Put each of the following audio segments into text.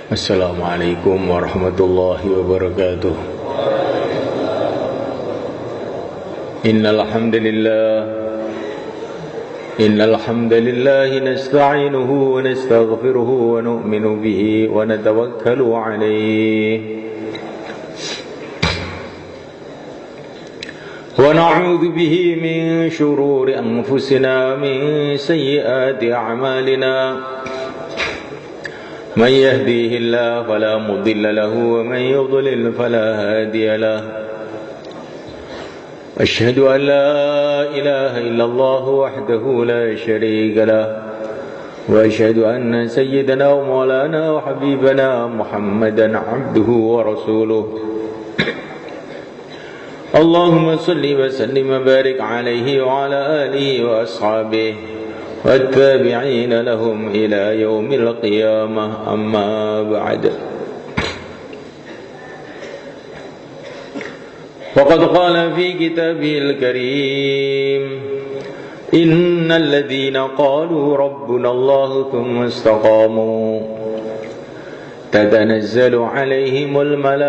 Assalamualaikum warahmatullahi wabarakatuh. Innal hamdalillah nasta'inuhu wa nastaghfiruhu wa nu'minu bihi wa natawakkalu alayhi wa na'udzu bihi min shururi anfusina min sayyiati a'malina. من يهديه الله فلا مضل له ومن يضلل فلا هادي له أشهد أن لا إله إلا الله وحده لا شريك له وأشهد أن سيدنا ومولانا وحبيبنا محمدا عبده ورسوله اللهم صل وسلم وبارك عليه وعلى آله وأصحابه والتابعين لهم إلى يوم القيامة أما بعد وقد قال في كتابه الكريم إن الذين قالوا ربنا الله ثم استقاموا تتنزل عليهم الملائكة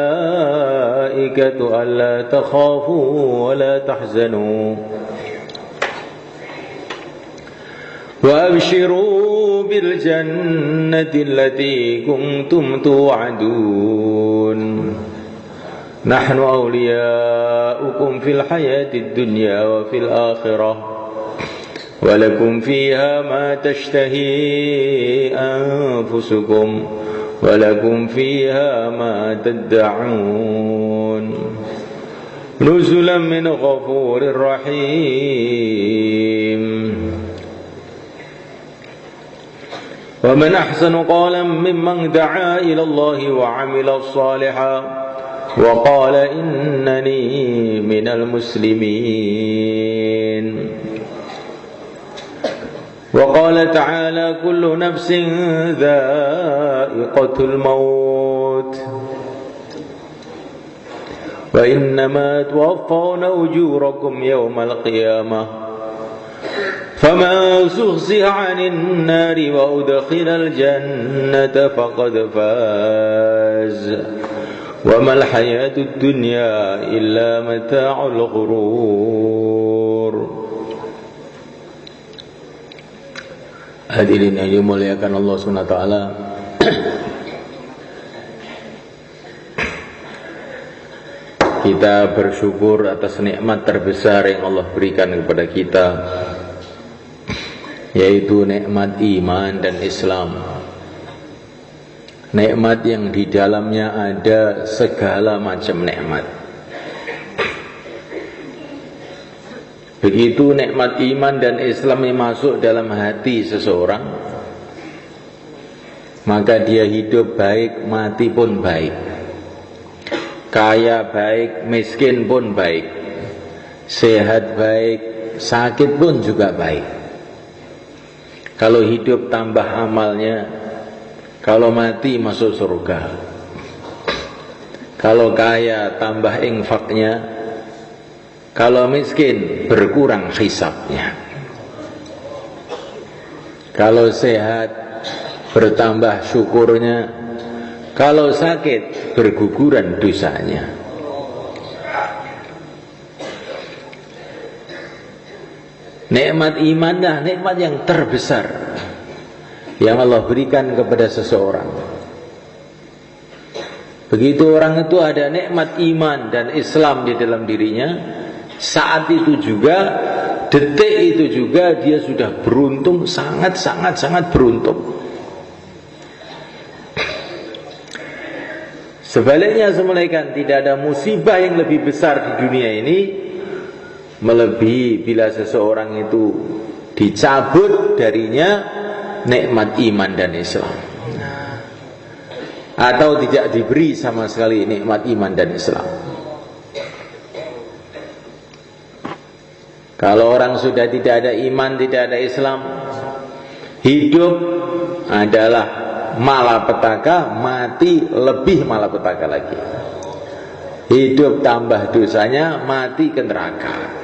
ألا تخافوا ولا تحزنوا وأبشروا بالجنة التي كنتم توعدون نحن أولياؤكم في الحياة الدنيا وفي الآخرة ولكم فيها ما تشتهي أنفسكم ولكم فيها ما تدعون نزلا من غفور رحيم ومن أحسن قولا ممن دعا إلى الله وعمل صالحا وقال إنني من المسلمين وقال تعالى كل نفس ذائقة الموت وإنما توفون أجوركم يوم القيامة فمن زحزح عن النار وأدخل الجنة فقد فاز وما الحياة الدنيا إلا متاع الغرور. Hadirin yang dimuliakan Allah SWT, kita bersyukur atas nikmat terbesar yang Allah berikan kepada kita, yaitu nikmat iman dan Islam. Nikmat yang di dalamnya ada segala macam nikmat. Begitu nikmat iman dan Islam yang masuk dalam hati seseorang, maka dia hidup baik, mati pun baik. Kaya baik, miskin pun baik. Sehat baik, sakit pun juga baik. Kalau hidup tambah amalnya, kalau mati masuk surga. Kalau kaya tambah infaknya, kalau miskin berkurang hisabnya. Kalau sehat bertambah syukurnya, kalau sakit berguguran dosanya. Nikmat imanlah nikmat yang terbesar yang Allah berikan kepada seseorang. Begitu orang itu ada nikmat iman dan Islam di dalam dirinya, saat itu juga, detik itu juga dia sudah beruntung, sangat beruntung. Sebaliknya semulaikan, tidak ada musibah yang lebih besar di dunia ini melebihi bila seseorang itu dicabut darinya nikmat iman dan Islam, atau tidak diberi sama sekali nikmat iman dan Islam. Kalau orang sudah tidak ada iman, tidak ada Islam, hidup adalah malapetaka, mati lebih malapetaka lagi. Hidup tambah dosanya, mati ke neraka.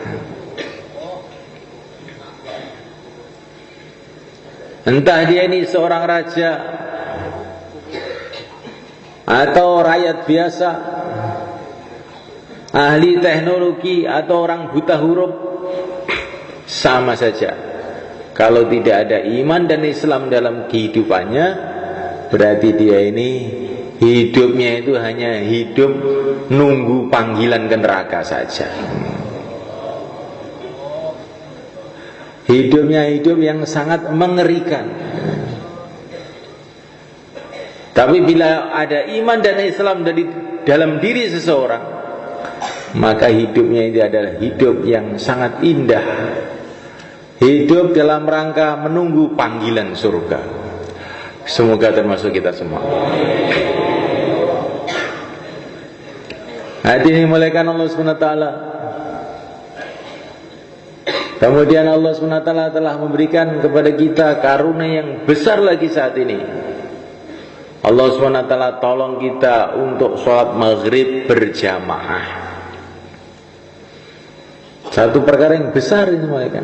Entah dia ini seorang raja, atau rakyat biasa, ahli teknologi atau orang buta huruf, sama saja. Kalau tidak ada iman dan Islam dalam kehidupannya, berarti dia ini hidupnya itu hanya hidup nunggu panggilan ke neraka saja. Hidupnya hidup yang sangat mengerikan. Tapi bila ada iman dan Islam dari dalam diri seseorang, maka hidupnya itu adalah hidup yang sangat indah. Hidup dalam rangka menunggu panggilan surga. Semoga termasuk kita semua. Hadirin dimulakan Allah SWT. Kemudian Allah SWT telah memberikan kepada kita karunia yang besar lagi saat ini. Allah SWT tolong kita untuk sholat maghrib berjamaah. Satu perkara yang besar ini mereka.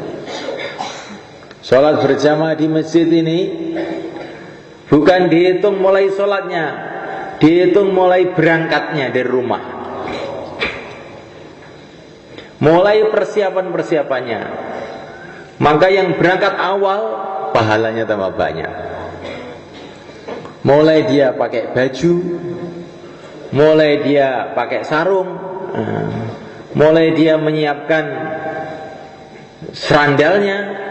Sholat berjamaah di masjid ini bukan dihitung mulai sholatnya, dihitung mulai berangkatnya dari rumah, mulai persiapan-persiapannya. Maka yang berangkat awal pahalanya tambah banyak. Mulai dia pakai baju, mulai dia pakai sarung, mulai dia menyiapkan serandalnya,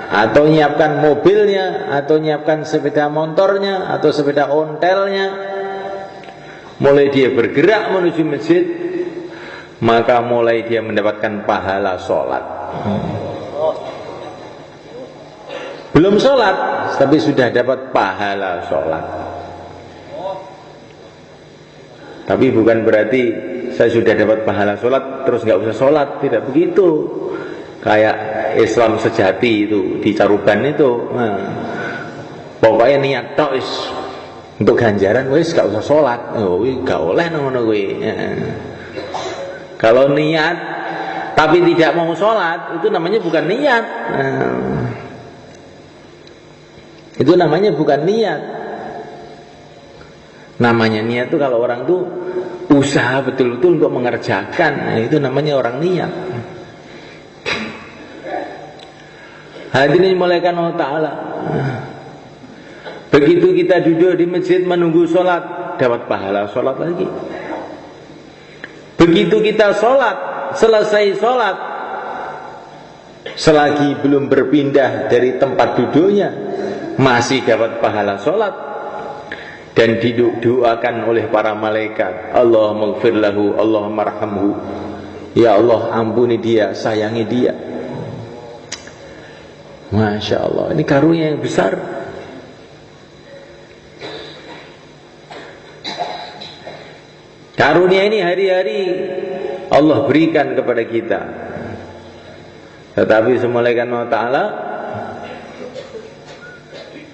atau menyiapkan mobilnya, atau menyiapkan sepeda motornya, atau sepeda ontelnya, mulai dia bergerak menuju masjid, maka mulai dia mendapatkan pahala sholat. Belum sholat, tapi sudah dapat pahala sholat. Tapi bukan berarti saya sudah dapat pahala sholat terus nggak usah sholat, tidak begitu. Kayak Islam sejati itu di Caruban itu, pokoknya niat tok untuk ganjaran, wis nggak usah sholat, nggak oleh ngono kuwi. Kalau niat tapi tidak mau sholat, itu namanya bukan niat. Itu namanya bukan niat. Namanya niat itu kalau orang tuh usaha betul-betul untuk mengerjakan, itu namanya orang niat. Hadirin dimulakan Allah Ta'ala. Begitu kita duduk di masjid menunggu sholat, dapat pahala sholat lagi. Begitu kita sholat, selesai sholat, selagi belum berpindah dari tempat duduknya, masih dapat pahala sholat. Dan didoakan oleh para malaikat, Allahumma ighfir lahu, Allahumma arhamhu, ya Allah ampuni dia, sayangi dia. Masya Allah, ini karunia yang besar. Karunia ini hari-hari Allah berikan kepada kita. Tetapi semulaikan Allah Ta'ala,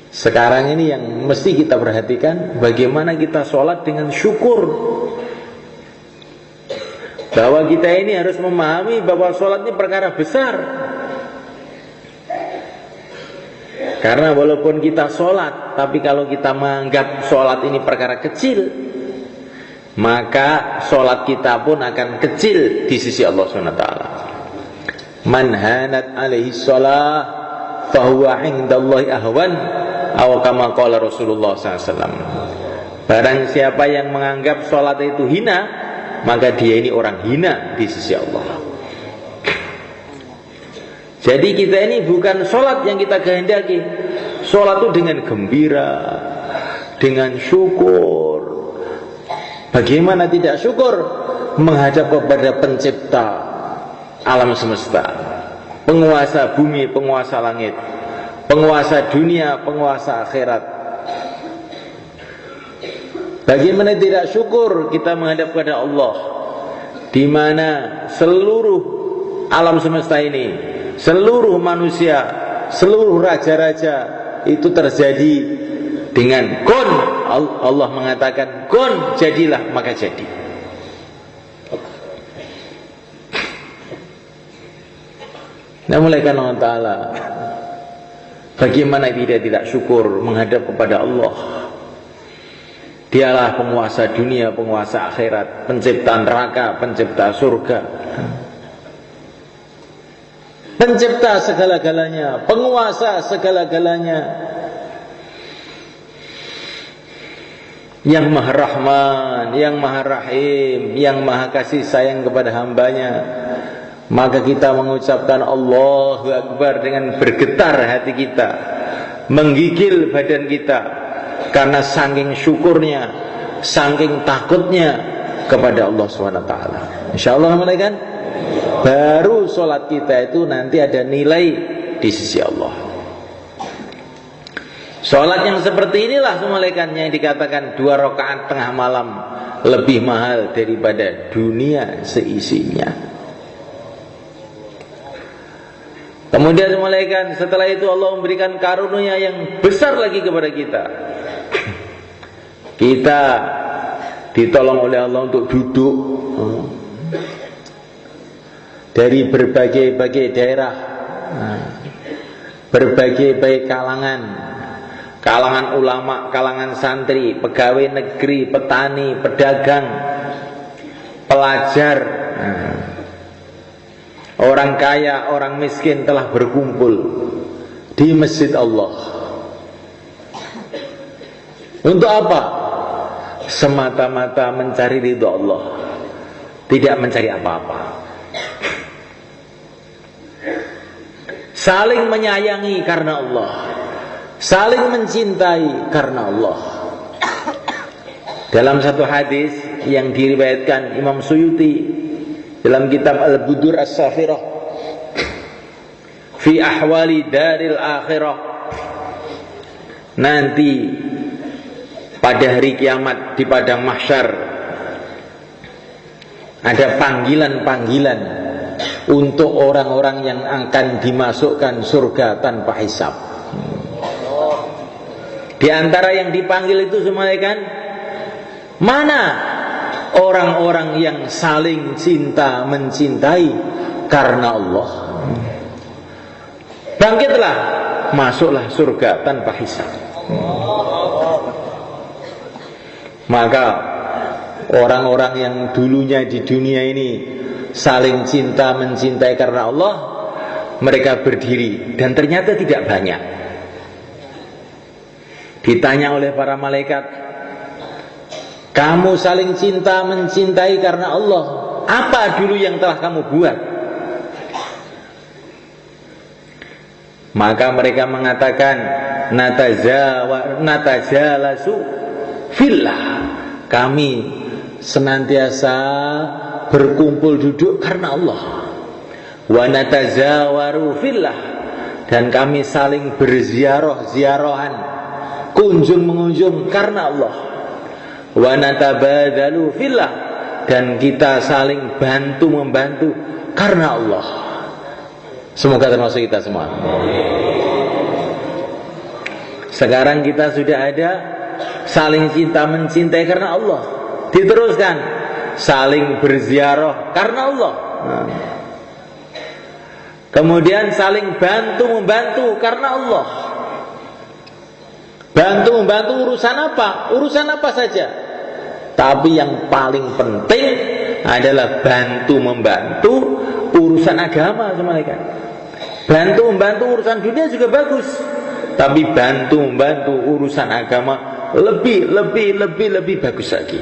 sekarang ini yang mesti kita perhatikan, bagaimana kita sholat dengan syukur. Bahwa kita ini harus memahami bahwa sholat ini perkara besar. Karena walaupun kita sholat, tapi kalau kita menganggap sholat ini perkara kecil, maka sholat kita pun akan kecil di sisi Allah SWT. Man hanat alaihi sholah fahuwa indallahi ahwan, aw kama qala Rasulullah SAW. Barang siapa yang menganggap sholat itu hina, maka dia ini orang hina di sisi Allah. Jadi kita ini bukan sholat yang kita kehendaki. Sholat itu dengan gembira, dengan syukur. Bagaimana tidak syukur menghadap kepada pencipta alam semesta, penguasa bumi, penguasa langit, penguasa dunia, penguasa akhirat. Bagaimana tidak syukur kita menghadap kepada Allah, di mana seluruh alam semesta ini, seluruh manusia, seluruh raja-raja itu terjadi dengan kun. Allah mengatakan kun, jadilah, maka jadi. Nah, mulaikan Allah Ta'ala, bagaimana tidak syukur menghadap kepada Allah. Dialah penguasa dunia, penguasa akhirat, pencipta neraka, pencipta surga, pencipta segala-galanya, penguasa segala-galanya, yang maha rahman, yang maha rahim, yang maha kasih sayang kepada hambanya. Maka kita mengucapkan Allahu Akbar dengan bergetar hati kita, menggigil badan kita, karena saking syukurnya, saking takutnya kepada Allah SWT. InsyaAllah malaikat, baru sholat kita itu nanti ada nilai di sisi Allah. Sholat yang seperti inilah malaikatnya yang dikatakan 2 rakaat tengah malam lebih mahal daripada dunia seisinya. Kemudian malaikat, setelah itu Allah memberikan karunia yang besar lagi kepada kita. Kita ditolong oleh Allah untuk duduk dari berbagai-bagai daerah, berbagai-bagai kalangan ulama, kalangan santri, pegawai negeri, petani, pedagang, pelajar, orang kaya, orang miskin telah berkumpul di masjid Allah. Untuk apa? Semata-mata mencari ridho Allah, tidak mencari apa-apa. Saling menyayangi karena Allah, saling mencintai karena Allah. Dalam satu hadis yang diriwayatkan Imam Suyuti dalam kitab Al-Budur As-Safirah fi ahwali daril akhirah, nanti pada hari kiamat di padang mahsyar ada panggilan-panggilan untuk orang-orang yang akan dimasukkan surga tanpa hisab. Di antara yang dipanggil itu semuanya kan, mana orang-orang yang saling cinta mencintai karena Allah? Bangkitlah, masuklah surga tanpa hisab. Maka orang-orang yang dulunya di dunia ini saling cinta mencintai karena Allah, mereka berdiri dan ternyata tidak banyak. Ditanya oleh para malaikat, kamu saling cinta mencintai karena Allah, apa dulu yang telah kamu buat? Maka mereka mengatakan, natajalasu fillah, kami senantiasa berkumpul duduk karena Allah. Wa natazawaru fillah, dan kami saling berziarah-ziarahan, kunjung mengunjung karena Allah. Wa natabadzalu fillah, dan kita saling bantu membantu karena Allah. Semoga termasuk kita semua. Sekarang kita sudah ada saling cinta mencintai karena Allah. Diteruskan saling berziarah karena Allah. Kemudian saling bantu membantu karena Allah. Bantu membantu urusan apa? Urusan apa saja. Tapi yang paling penting adalah bantu membantu urusan agama, semuanya. Bantu membantu urusan dunia juga bagus, tapi bantu membantu urusan agama lebih bagus lagi.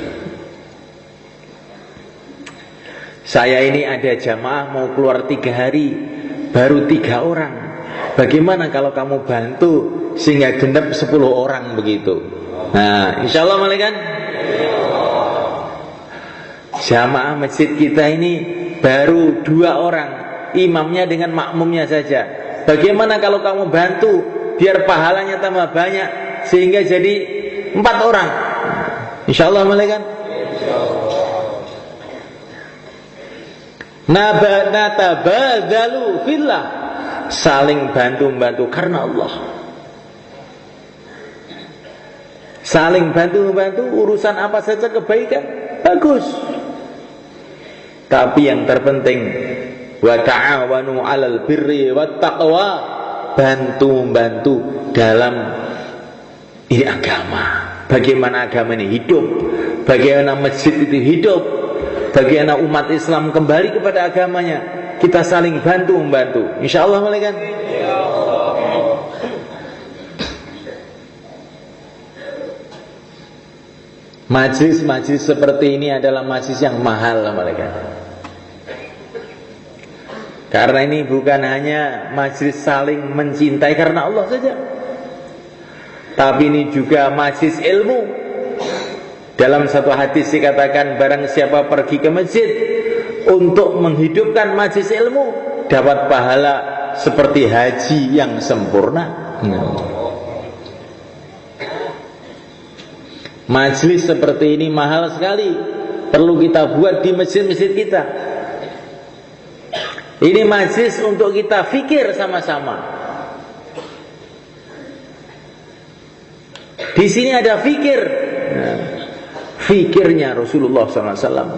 Saya ini ada jamaah mau keluar 3 hari, baru 3 orang. Bagaimana kalau kamu bantu sehingga genap 10 orang begitu? Nah, insya Allah malaikat. Jamaah masjid kita ini baru 2 orang, imamnya dengan makmumnya saja. Bagaimana kalau kamu bantu biar pahalanya tambah banyak sehingga jadi 4 orang? Insya Allah malaikat. Natabadzalu fillah, saling bantu-membantu karena Allah. Saling bantu-membantu urusan apa saja kebaikan, bagus. Tapi yang terpenting, wa ta'awanu 'alal birri wat taqwa, bantu-membantu dalam ini agama. bagaimana agama ini hidup, bagaimana masjid itu hidup, bagaimana umat Islam kembali kepada agamanya. Kita saling bantu-membantu, insyaallah malaikat. Majlis-majlis seperti ini adalah majlis yang mahal malaikat. Karena ini bukan hanya majlis saling mencintai karena Allah saja, tapi ini juga majlis ilmu. Dalam satu hadis dikatakan, barang siapa pergi ke masjid untuk menghidupkan majlis ilmu, dapat pahala seperti haji yang sempurna. Majlis seperti ini mahal sekali, perlu kita buat di masjid-masjid kita. Ini majlis untuk kita fikir sama-sama. Di sini ada fikir, fikirnya Rasulullah SAW,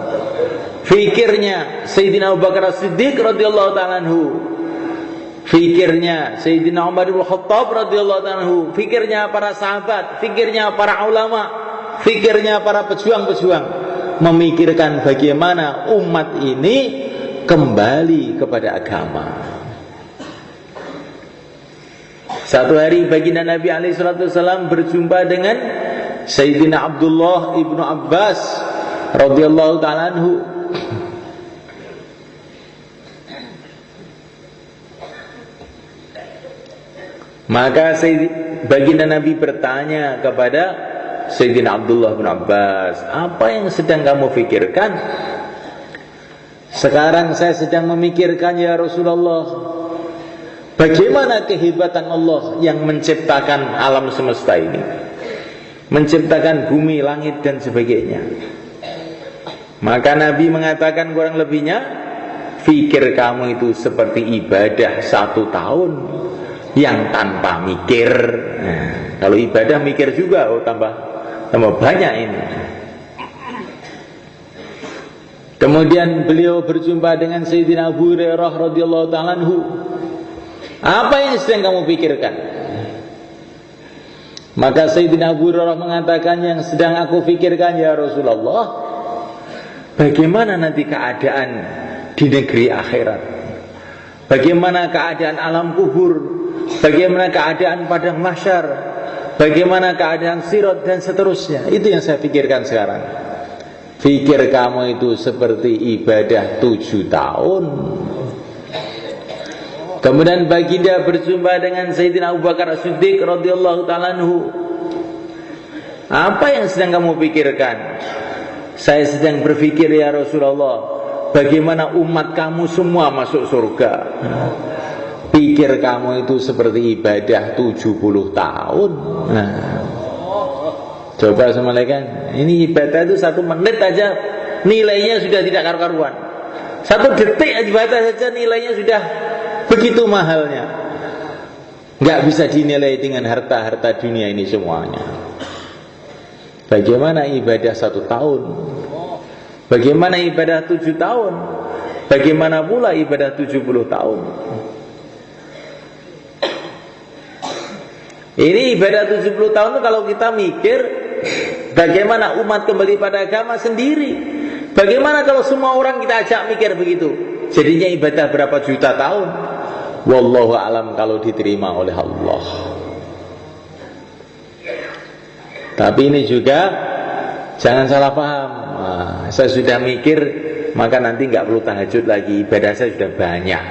fikirnya Sayyidina Abu Bakar As-Siddiq radhiyallahu ta'ala anhu, fikirnya Sayyidina Umar bin Khattab radhiyallahu ta'ala anhu, fikirnya para sahabat, fikirnya para ulama, fikirnya para pejuang-pejuang, memikirkan bagaimana umat ini kembali kepada agama. Satu hari baginda Nabi SAW berjumpa dengan Sayyidina Abdullah ibnu Abbas radhiyallahu ta'ala anhu. Maka baginda Nabi bertanya kepada Sayyidina Abdullah bin Abbas, apa yang sedang kamu pikirkan? Sekarang saya sedang memikirkan ya Rasulullah, bagaimana kehebatan Allah yang menciptakan alam semesta ini, menciptakan bumi, langit dan sebagainya. Maka Nabi mengatakan kurang lebihnya, fikir kamu itu seperti ibadah 1 tahun yang tanpa mikir. Nah, kalau ibadah mikir juga, tambah banyak ini. Kemudian beliau berjumpa dengan Sayyidina Abu Hurairah radhiyallahu ta'ala anhu. Apa yang sedang kamu pikirkan? Maka Sayyidina Abu Hurairah mengatakan, yang sedang aku pikirkan ya Rasulullah, bagaimana nanti keadaan di negeri akhirat, bagaimana keadaan alam kubur, bagaimana keadaan padang mahsyar, bagaimana keadaan sirat dan seterusnya. Itu yang saya pikirkan sekarang. Fikir kamu itu seperti ibadah 7 tahun. Kemudian baginda berjumpa dengan Sayyidina Abu Bakar As-Siddiq radhiyallahu ta'ala anhu. Apa yang sedang kamu pikirkan? Saya sedang berpikir ya Rasulullah, bagaimana umat kamu semua masuk surga. Pikir kamu itu seperti ibadah 70 tahun. Nah, coba semalaikan, ini ibadah itu 1 menit aja nilainya sudah tidak karu-karuan. 1 detik ibadah saja nilainya sudah begitu mahalnya. Nggak bisa dinilai dengan harta-harta dunia ini semuanya. Bagaimana ibadah 1 tahun? Bagaimana ibadah 7 tahun? Bagaimana pula ibadah 70 tahun? Ini ibadah 70 tahun itu kalau kita mikir, bagaimana umat kembali pada agama sendiri? Bagaimana kalau semua orang kita ajak mikir begitu? Jadinya ibadah berapa juta tahun? Wallahu alam kalau diterima oleh Allah. Tapi ini juga jangan salah paham. Saya sudah mikir, maka nanti nggak perlu tahajud lagi, ibadah saya sudah banyak.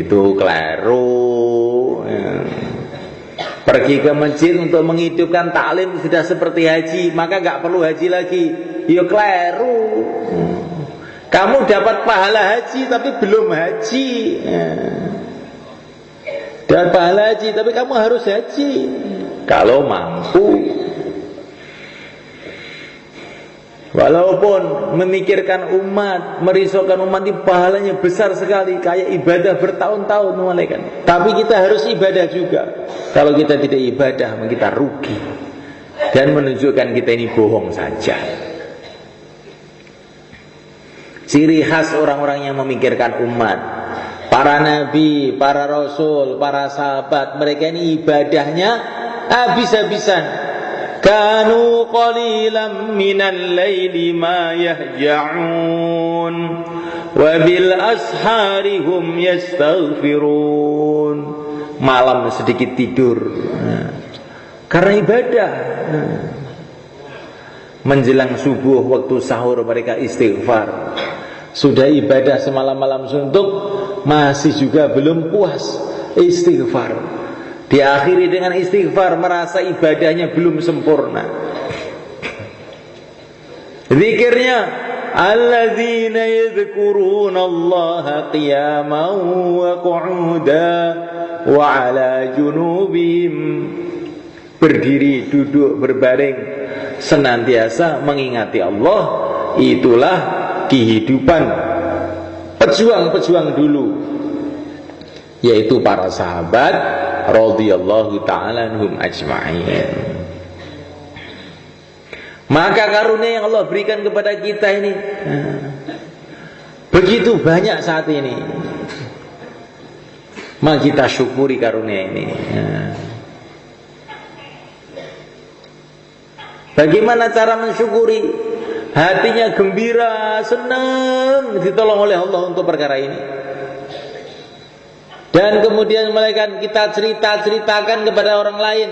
Itu keliru. Pergi ke masjid untuk menghidupkan taklim sudah seperti haji, maka nggak perlu haji lagi. Ya keliru. Kamu dapat pahala haji tapi belum haji. Dapat pahala haji tapi kamu harus haji kalau mampu. Walaupun memikirkan umat, merisaukan umat, itu pahalanya besar sekali, kayak ibadah bertahun-tahun malaikat. Tapi kita harus ibadah juga. Kalau kita tidak ibadah, kita rugi dan menunjukkan kita ini bohong saja. Ciri khas orang-orang yang memikirkan umat, para nabi, para rasul, para sahabat, mereka ini ibadahnya habis-habisan. Kanu qalilan minal laili ma yahja'un wa bil ashari hum yastaghfirun. Malam sedikit tidur karena ibadah. Menjelang subuh waktu sahur mereka istighfar. Sudah ibadah semalam-malam suntuk, masih juga belum puas, istighfar. Diakhiri dengan istighfar, merasa ibadahnya belum sempurna. Zikirnya, alladzina yadhkuruna Allaha qiyaman wa qu'udan wa 'ala junubihim. Berdiri, duduk, berbaring, senantiasa mengingati Allah. Itulah kehidupan pejuang-pejuang dulu, yaitu para sahabat radhiyallahu ta'ala anhum ajma'in. Maka karunia yang Allah berikan kepada kita ini begitu banyak saat ini. Maka kita syukuri karunia ini. Bagaimana cara mensyukuri? Hatinya gembira, senang, ditolong oleh Allah untuk perkara ini. Dan kemudian malaikat kita ceritakan kepada orang lain.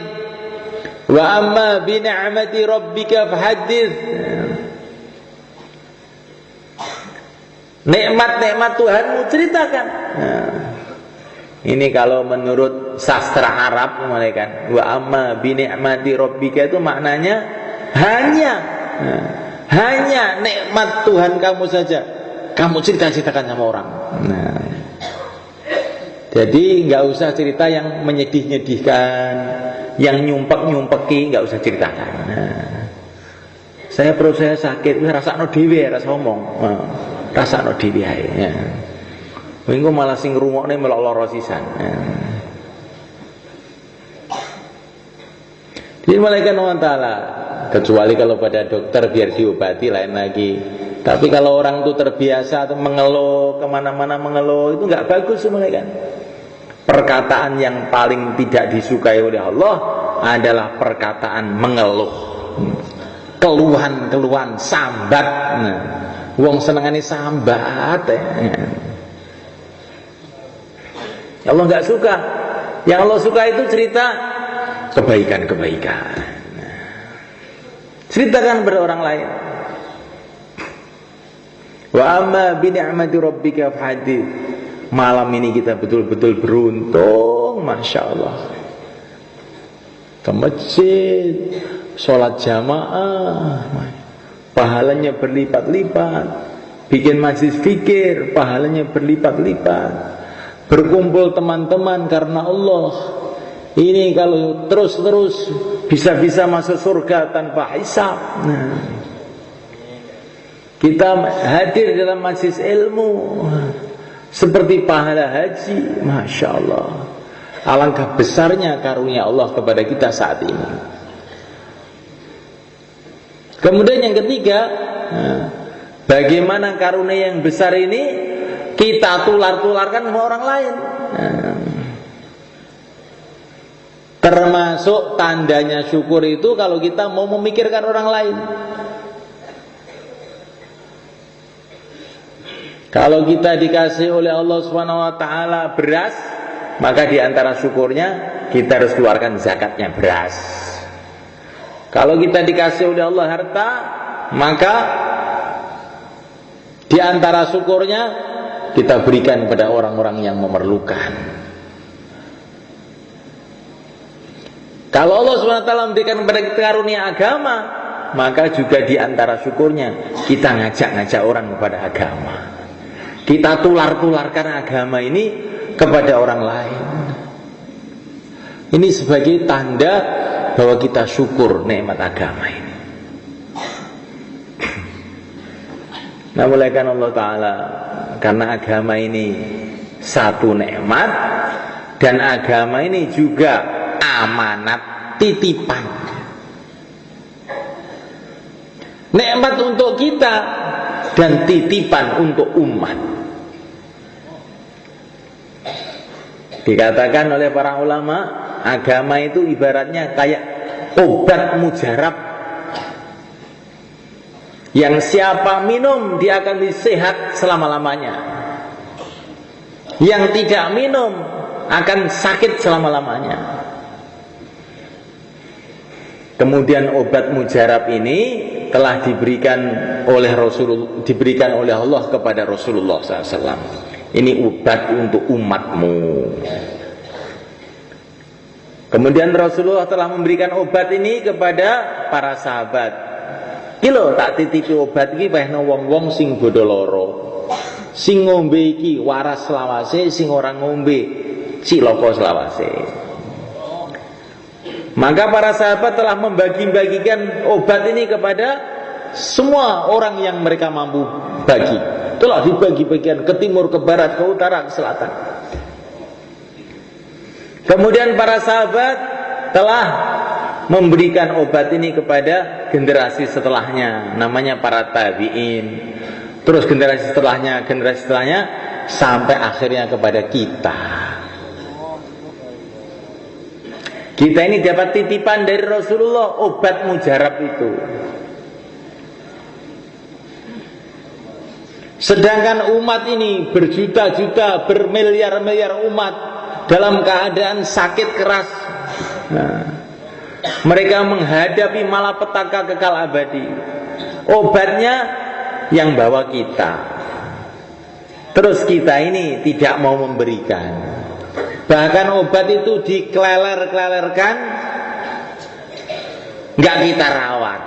Wa amma bi ni'mati rabbika fahaddits. Nikmat-nikmat Tuhanmu ceritakan. Ini kalau menurut sastra Arab malaikat. Wa amma bi ni'mati rabbika itu maknanya hanya nikmat Tuhan kamu saja kamu ceritakan sama orang. Jadi nggak usah cerita yang menyedih-nyedihkan, yang nyumpek-nyumpeki, nggak usah ceritakan. Saya perut saya sakit, rasakno dhewe, rasa ngomong, rasakno dhewe ae. Minggu malah sing ngrungokne melok lara sisan. Jadi malaikat Allah Ta'ala, kecuali kalau pada dokter biar diobati lain lagi. Tapi kalau orang itu terbiasa atau mengeluh, kemana-mana mengeluh, itu nggak bagus malaikat. Perkataan yang paling tidak disukai oleh Allah adalah perkataan mengeluh, keluhan-keluhan, sambat. Wong senengane sambat. Allah nggak suka. Yang Allah suka itu cerita kebaikan-kebaikan. Ceritakan kepada orang lain. Wa amma bi ni'mati rabbika fahaddits. Malam ini kita betul-betul beruntung, Masya Allah. Ke masjid, sholat jamaah, pahalanya berlipat-lipat. Bikin majlis fikir, pahalanya berlipat-lipat. Berkumpul teman-teman karena Allah. Ini kalau terus-terus bisa-bisa masuk surga tanpa hisab. Kita hadir dalam majlis ilmu seperti pahala haji, Masya Allah. Alangkah besarnya karunia Allah kepada kita saat ini. Kemudian yang ketiga, bagaimana karunia yang besar ini kita tular-tularkan sama orang lain. Termasuk tandanya syukur itu kalau kita mau memikirkan orang lain. Kalau kita dikasih oleh Allah SWT beras, maka di antara syukurnya kita harus keluarkan zakatnya beras. Kalau kita dikasih oleh Allah harta, maka di antara syukurnya kita berikan kepada orang-orang yang memerlukan. Kalau Allah SWT memberikan kepada kita karunia agama, maka juga di antara syukurnya kita ngajak-ngajak orang kepada agama. Kita tular-tularkan agama ini kepada orang lain. Ini sebagai tanda bahwa kita syukur nikmat agama ini. Nah, mulaikan Allah Ta'ala, karena agama ini satu nikmat, dan agama ini juga amanat, titipan. Nikmat untuk kita dan titipan untuk umat. Dikatakan oleh para ulama, Agama itu ibaratnya kayak obat mujarab, yang siapa minum dia akan sehat selama-lamanya, yang tidak minum akan sakit selama-lamanya. Kemudian obat mujarab ini telah diberikan oleh Allah kepada Rasulullah SAW. Ini obat untuk umatmu. Kemudian Rasulullah telah memberikan obat ini kepada para sahabat. Kilo tak titipi obat iki pehno wong-wong sing bodho lara. Sing ngombe iki waras selawase, sing ora ngombe cilaka selawase. Maka para sahabat telah membagi-bagikan obat ini kepada semua orang yang mereka mampu bagi. Telah dibagi-bagikan ke timur, ke barat, ke utara, ke selatan. Kemudian para sahabat telah memberikan obat ini kepada generasi setelahnya, namanya para tabi'in. Terus generasi setelahnya, sampai akhirnya kepada kita. Kita ini dapat titipan dari Rasulullah, obat mujarab itu. Sedangkan umat ini berjuta-juta, bermiliar-miliar umat dalam keadaan sakit keras. Mereka menghadapi malapetaka kekal abadi. Obatnya yang bawa kita. Terus kita ini tidak mau memberikan. Bahkan obat itu dikleler-klelerkan, nggak kita rawat.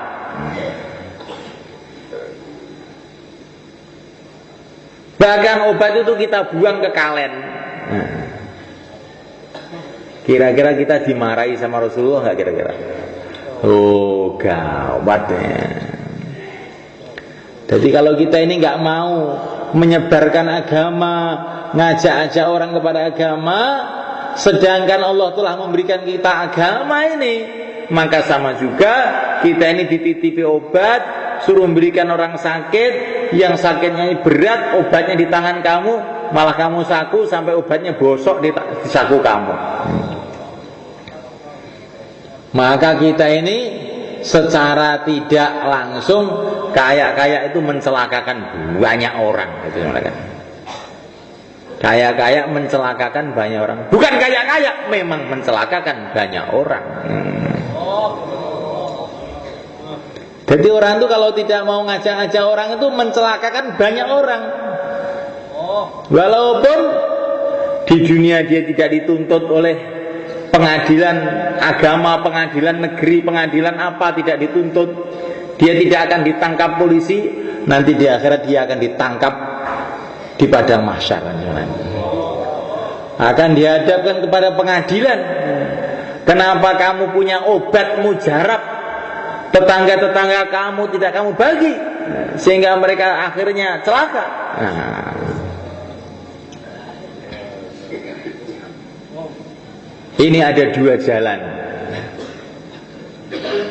Bahkan obat itu kita buang ke kalen. Kira-kira kita dimarahi sama Rasulullah nggak kira-kira? Oh, gawat ya. Jadi kalau kita ini nggak mau menyebarkan agama, ngajak-ajak orang kepada agama, sedangkan Allah telah memberikan kita agama ini, maka sama juga kita ini dititipi obat, suruh memberikan orang sakit, yang sakitnya ini berat, obatnya di tangan kamu, malah kamu saku sampai obatnya bosok di saku kamu. Maka kita ini secara tidak langsung kayak itu mencelakakan banyak orang, itu mereka. Kayak mencelakakan banyak orang. Bukan kayak memang mencelakakan banyak orang. Jadi orang itu kalau tidak mau ngajak-ngajak orang itu mencelakakan banyak orang. Walaupun di dunia dia tidak dituntut oleh pengadilan agama, pengadilan negeri, pengadilan apa, tidak dituntut. Dia tidak akan ditangkap polisi. Nanti di akhirat dia akan ditangkap di padang mahsyar, akan dihadapkan kepada pengadilan. Kenapa kamu punya obat mujarab, tetangga-tetangga kamu tidak kamu bagi, sehingga mereka akhirnya celaka? Ini ada dua jalan.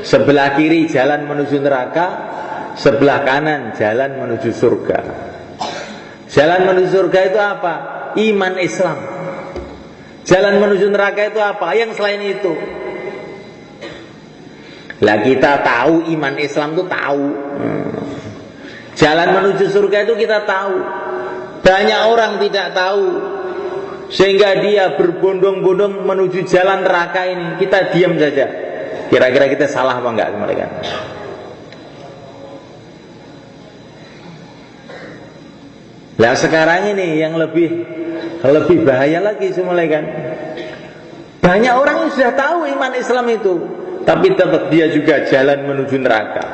Sebelah kiri jalan menuju neraka, sebelah kanan jalan menuju surga. Jalan menuju surga itu apa? Iman Islam. Jalan menuju neraka itu apa? Yang selain itu. Lah kita tahu iman Islam itu tahu. Jalan menuju surga itu kita tahu. Banyak orang tidak tahu, sehingga dia berbondong-bondong menuju jalan neraka ini. Kita diam saja. Kira-kira kita salah apa enggak mereka? Nah sekarang ini yang lebih bahaya lagi semula kan. Banyak orang yang sudah tahu iman Islam itu, tapi tetap dia juga jalan menuju neraka.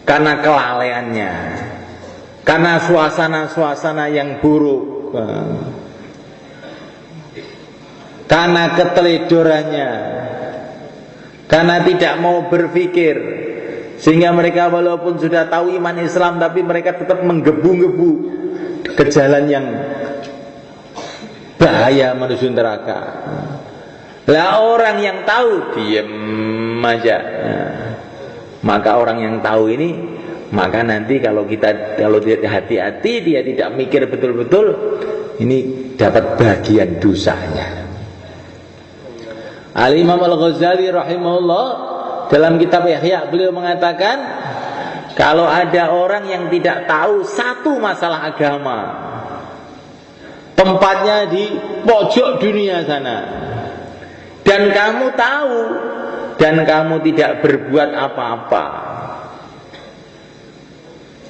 Karena kelalaiannya, karena suasana-suasana yang buruk, karena keteledorannya, karena tidak mau berpikir, sehingga mereka walaupun sudah tahu iman Islam, tapi mereka tetap menggebu-gebu ke jalan yang bahaya menuju neraka. Lah orang yang tahu diam aja. Maka orang yang tahu ini, maka nanti kalau dia hati-hati, dia tidak mikir betul-betul, ini dapat bagian dosanya. Al-Imam Al-Ghazali rahimahullah dalam kitab Ihya beliau mengatakan, kalau ada orang yang tidak tahu satu masalah agama, tempatnya di pojok dunia sana, dan kamu tahu dan kamu tidak berbuat apa-apa,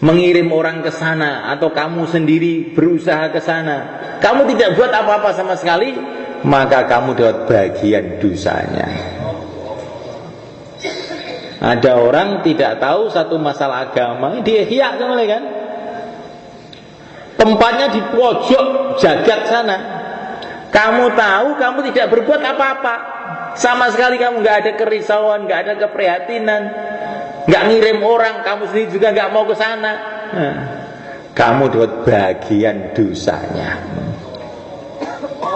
mengirim orang ke sana atau kamu sendiri berusaha ke sana, kamu tidak buat apa-apa sama sekali, maka kamu dapat bagian dosanya. Ada orang tidak tahu satu masalah agama, dia hiak sama kan? Tempatnya di pojok jagat sana. Kamu tahu, kamu tidak berbuat apa-apa. Sama sekali kamu nggak ada kerisauan, nggak ada keprihatinan, nggak ngirim orang, kamu sendiri juga nggak mau ke sana. Nah, kamu dapat bagian dosanya.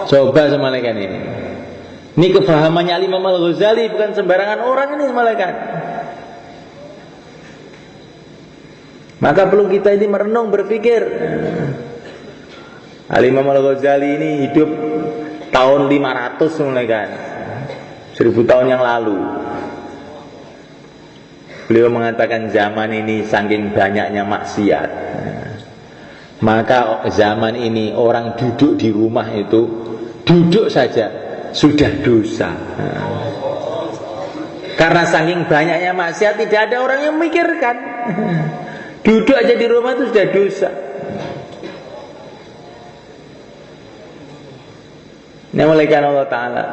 Coba semalaikan ini. Ini kefahamannya Imam Al-Ghazali, bukan sembarangan orang ini semalaikan. Maka perlu kita ini merenung, berpikir. Imam Al-Ghazali ini hidup tahun 500 semalaikan, 1000 tahun yang lalu. Beliau mengatakan zaman ini saking banyaknya maksiat, maka zaman ini orang duduk di rumah itu, duduk saja sudah dosa. Karena saking banyaknya maksiat, tidak ada orang yang memikirkan. Duduk aja di rumah itu sudah dosa. Ini malaikat Allah Ta'ala.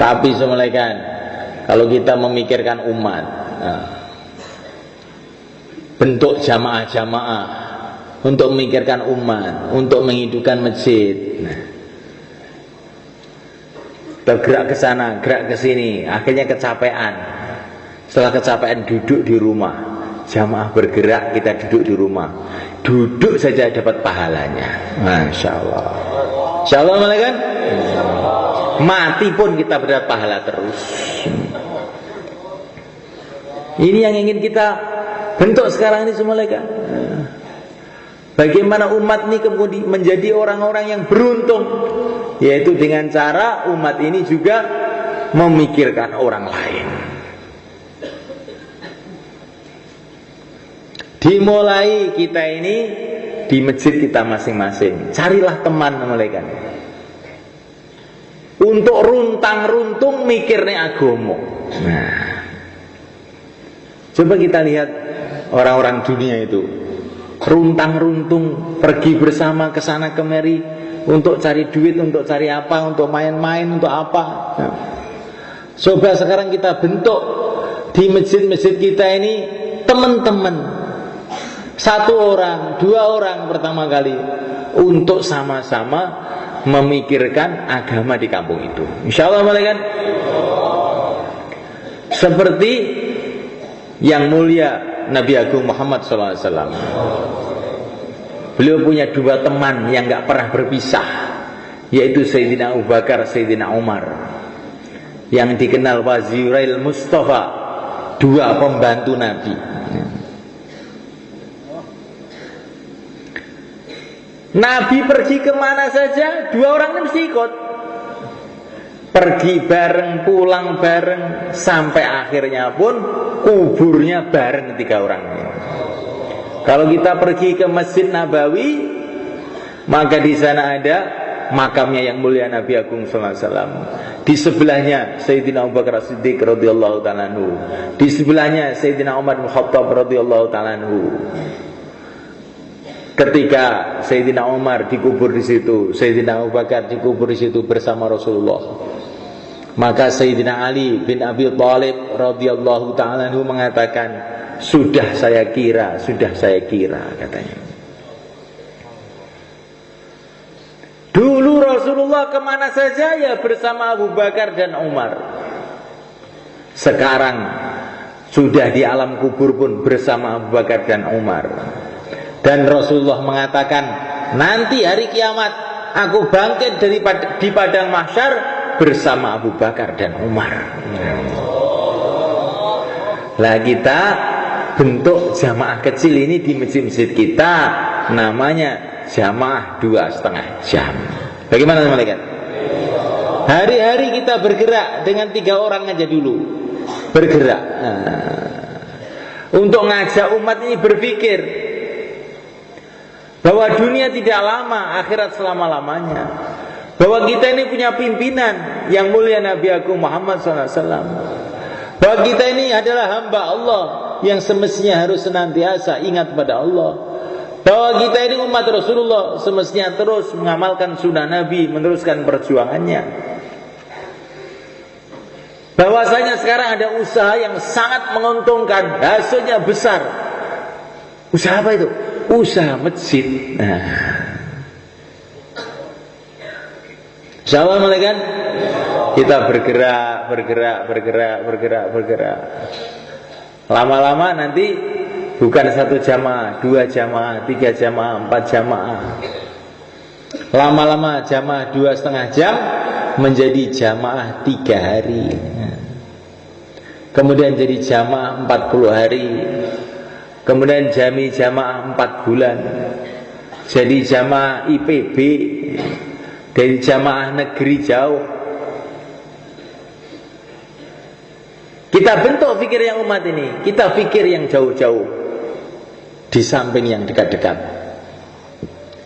Tapi semalaikat, kalau kita memikirkan umat, bentuk jamaah-jamaah untuk memikirkan umat, untuk menghidupkan masjid, bergerak ke sana, gerak ke sini, akhirnya kecapean. Setelah kecapean duduk di rumah, jamaah bergerak, kita duduk di rumah, duduk saja dapat pahalanya. Masya Allah. Insya Allah malaikat. Mati pun kita berdapat pahala terus. Ini yang ingin kita bentuk sekarang ini semua malaikat. Bagaimana umat ini kemudian menjadi orang-orang yang beruntung, yaitu dengan cara umat ini juga memikirkan orang lain. Dimulai kita ini di masjid kita masing-masing, carilah teman malaikat untuk runtang-runtung mikirnya agama. Nah, coba kita lihat orang-orang dunia itu runtang-runtung pergi bersama ke sana kemari untuk cari duit, untuk cari apa, untuk main-main, untuk apa. Nah, coba sekarang kita bentuk di masjid-masjid kita ini teman-teman, 1 orang, 2 orang pertama kali, untuk sama-sama memikirkan agama di kampung itu. Insya Allah malaikat. Seperti yang mulia Nabi Agung Muhammad SAW, beliau punya 2 teman yang gak pernah berpisah, yaitu Sayyidina Abu Bakar, Sayyidina Umar, yang dikenal Wazirail Mustafa, 2 pembantu Nabi. Nabi pergi kemana saja, 2 orang ini mesti ikut. Pergi bareng, pulang bareng, sampai akhirnya pun kuburnya bareng 3 orang ini. Kalau kita pergi ke Masjid Nabawi, maka di sana ada makamnya yang mulia Nabi Agung sallallahu alaihi wasallam. Di sebelahnya Sayyidina Abu Bakar As-Siddiq radhiyallahu ta'ala anhu. Di sebelahnya Sayyidina Umar bin Khattab radhiyallahu ta'ala anhu. Ketika Sayyidina Umar dikubur di situ, Sayyidina Abu Bakar dikubur di situ bersama Rasulullah, maka Sayyidina Ali bin Abi Thalib radhiyallahu ta'ala anhu mengatakan, sudah saya kira katanya. Dulu Rasulullah kemana saja ya bersama Abu Bakar dan Umar. Sekarang sudah di alam kubur pun bersama Abu Bakar dan Umar. Dan Rasulullah mengatakan, nanti hari kiamat aku bangkit di padang mahsyar bersama Abu Bakar dan Umar. Lah kita bentuk jamaah kecil ini di masjid-masjid kita, namanya jamaah 2,5 jam. Bagaimana malaikat? Hari-hari kita bergerak dengan 3 orang aja dulu. Bergerak. Untuk ngajak umat ini berpikir bahwa dunia tidak lama, akhirat selama-lamanya. Bahwa kita ini punya pimpinan yang mulia Nabi Agung Muhammad SAW. Bahwa kita ini adalah hamba Allah yang semestinya harus senantiasa ingat pada Allah. Bahwa kita ini umat Rasulullah semestinya terus mengamalkan sunnah Nabi, meneruskan perjuangannya. Bahwasanya sekarang ada usaha yang sangat menguntungkan, hasilnya besar. Usaha apa itu? Usaha masjid. Insyaallah malaikat kita bergerak. Lama-lama nanti bukan 1 jamaah, 2 jamaah, 3 jamaah, 4 jamaah. Lama-lama jamaah 2,5 jam menjadi jamaah 3 hari. Kemudian jadi jamaah 40 hari. Kemudian jamaah 4 bulan. Jadi jamaah IPB. Dari jamaah negeri jauh. Kita bentuk pikir yang umat ini. Kita pikir yang jauh-jauh, di samping yang dekat-dekat.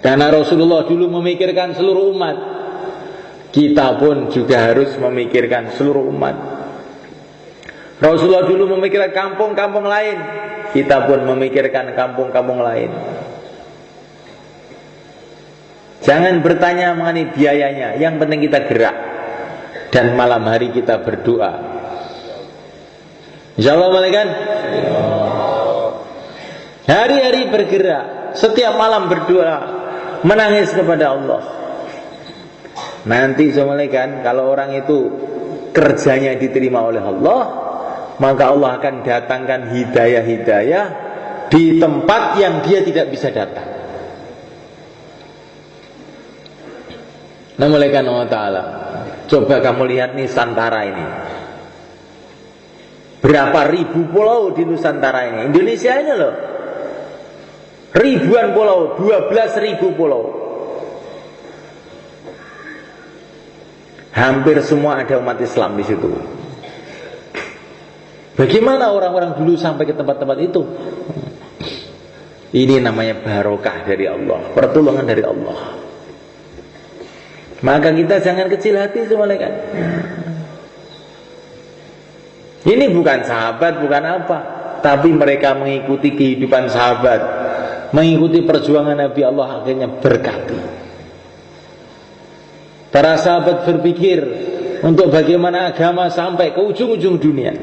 Karena Rasulullah dulu memikirkan seluruh umat, kita pun juga harus memikirkan seluruh umat. Rasulullah dulu memikirkan kampung-kampung lain, kita pun memikirkan kampung-kampung lain. Jangan bertanya mengenai biayanya, yang penting kita gerak. Dan malam hari kita berdoa. Insyaallah malaikat. Hari-hari bergerak, setiap malam berdoa, menangis kepada Allah. Nanti malaikat, kalau orang itu kerjanya diterima oleh Allah, maka Allah akan datangkan hidayah-hidayah di tempat yang dia tidak bisa datang. Nah, malaikat Allah Ta'ala, coba kamu lihat nih Nusantara ini. Berapa ribu pulau di Nusantara ini? Indonesia ini loh, ribuan pulau, 12.000 pulau. Hampir semua ada umat Islam di situ. Bagaimana orang-orang dulu sampai ke tempat-tempat itu? Ini namanya barokah dari Allah, pertolongan dari Allah. Maka kita jangan kecil hati semua malaikat. Ini bukan sahabat, bukan apa, tapi mereka mengikuti kehidupan sahabat, mengikuti perjuangan Nabi, Allah akhirnya berkati. Para sahabat berpikir untuk bagaimana agama sampai ke ujung-ujung dunia.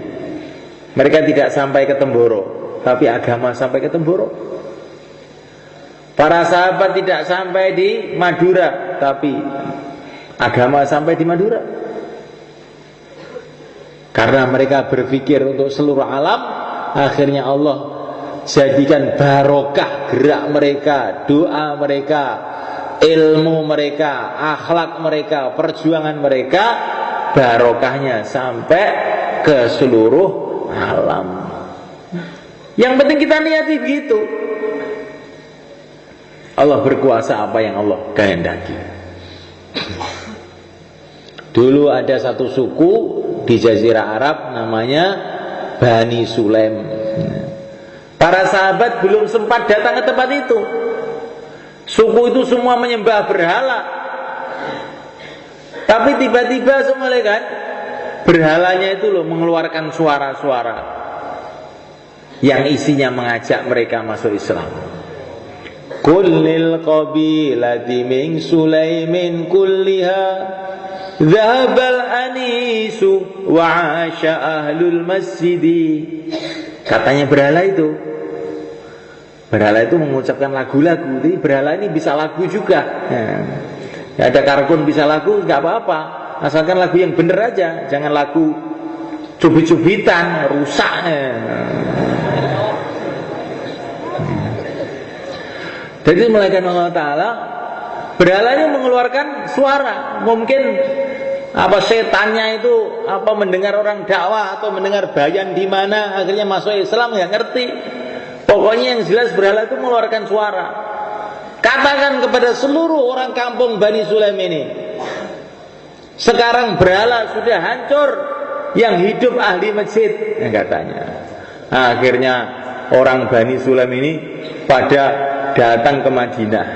Mereka tidak sampai ke Temboro, tapi agama sampai ke Temboro. Para sahabat tidak sampai di Madura, tapi agama sampai di Madura. Karena mereka berpikir untuk seluruh alam, akhirnya Allah jadikan barokah gerak mereka, doa mereka, ilmu mereka, akhlak mereka, perjuangan mereka, barokahnya sampai ke seluruh alam. Yang penting kita niati begitu. Allah berkuasa apa yang Allah kehendaki. Dulu ada satu suku di Jazirah Arab namanya Bani Sulaim. Para sahabat belum sempat datang ke tempat itu. Suku itu semua menyembah berhala. Tapi tiba-tiba semua kan, berhalanya itu loh mengeluarkan suara-suara yang isinya mengajak mereka masuk Islam. Kullil qabilati min Sulaimin kulliha Zahabal anisu wa asya ahlul masjidi. Katanya berhala itu mengucapkan lagu-lagu. Jadi berhala ini bisa lagu juga. Ya, ada karkun bisa lagu, nggak apa-apa. Asalkan lagu yang bener aja, jangan lagu cubit-cubitan, rusak. Jadi malaikat Allah Ta'ala, berhalanya mengeluarkan suara. Mungkin setannya itu mendengar orang dakwah atau mendengar bayan di mana, akhirnya masuk Islam, nggak ngerti. Pokoknya yang jelas berhala itu mengeluarkan suara. Katakan kepada seluruh orang kampung Bani Sulaim ini, Sekarang berhala sudah hancur, yang hidup ahli masjid, katanya. Akhirnya orang Bani Sulaim ini pada datang ke Madinah.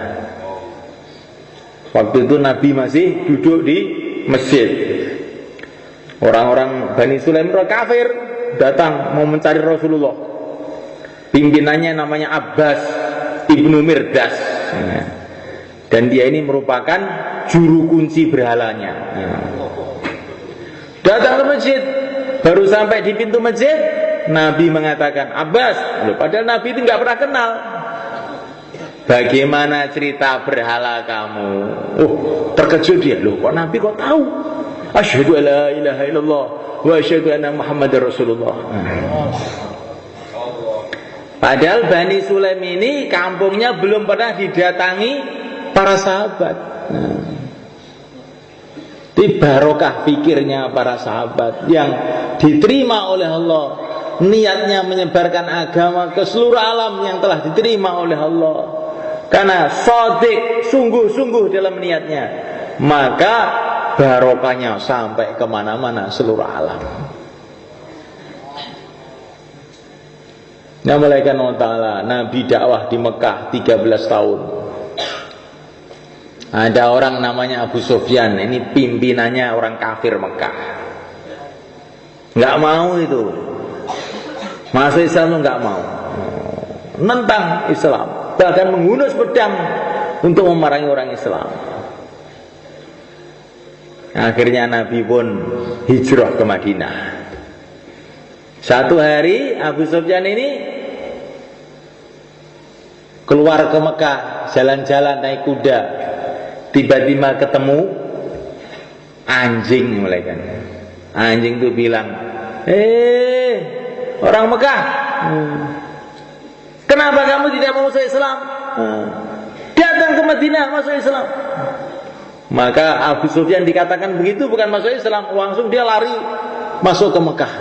Waktu itu Nabi masih duduk di masjid. Orang-orang Bani Sulaim kafir datang mau mencari Rasulullah. Pimpinannya namanya Abbas ibnu Mirdas, dan dia ini merupakan juru kunci berhalanya. Datang ke masjid, baru sampai di pintu masjid, Nabi mengatakan, Abbas, loh, padahal Nabi itu nggak pernah kenal. Bagaimana cerita berhala kamu? Oh, terkejut dia, loh kok Nabi kok tahu? Asyhadu alla ilaha illallah wa asyhadu anna Muhammadar Rasulullah. Padahal Bani Sulaim ini kampungnya belum pernah didatangi para sahabat. Di barokah pikirnya para sahabat yang diterima oleh Allah, niatnya menyebarkan agama ke seluruh alam yang telah diterima oleh Allah. Karena shadiq, sungguh-sungguh dalam niatnya, maka barokahnya sampai kemana-mana seluruh alam. Nah, malaikat Allah Ta'ala, Nabi dakwah di Mekah 13 tahun. Ada orang namanya Abu Sufyan, ini pimpinannya orang kafir Mekah. Nggak mau itu, masuk Islam itu nggak mau, nentang Islam, bahkan menghunus pedang untuk memarahi orang Islam. Akhirnya Nabi pun hijrah ke Madinah. Satu hari Abu Sufyan ini keluar ke Mekah, jalan-jalan naik kuda, tiba-tiba ketemu anjing. Mulai kan anjing itu bilang, orang Mekah, kenapa kamu tidak mau masuk Islam? Datang ke Madinah masuk Islam. Maka Abu Sufyan dikatakan begitu, bukan masuk Islam, langsung dia lari masuk ke Mekah.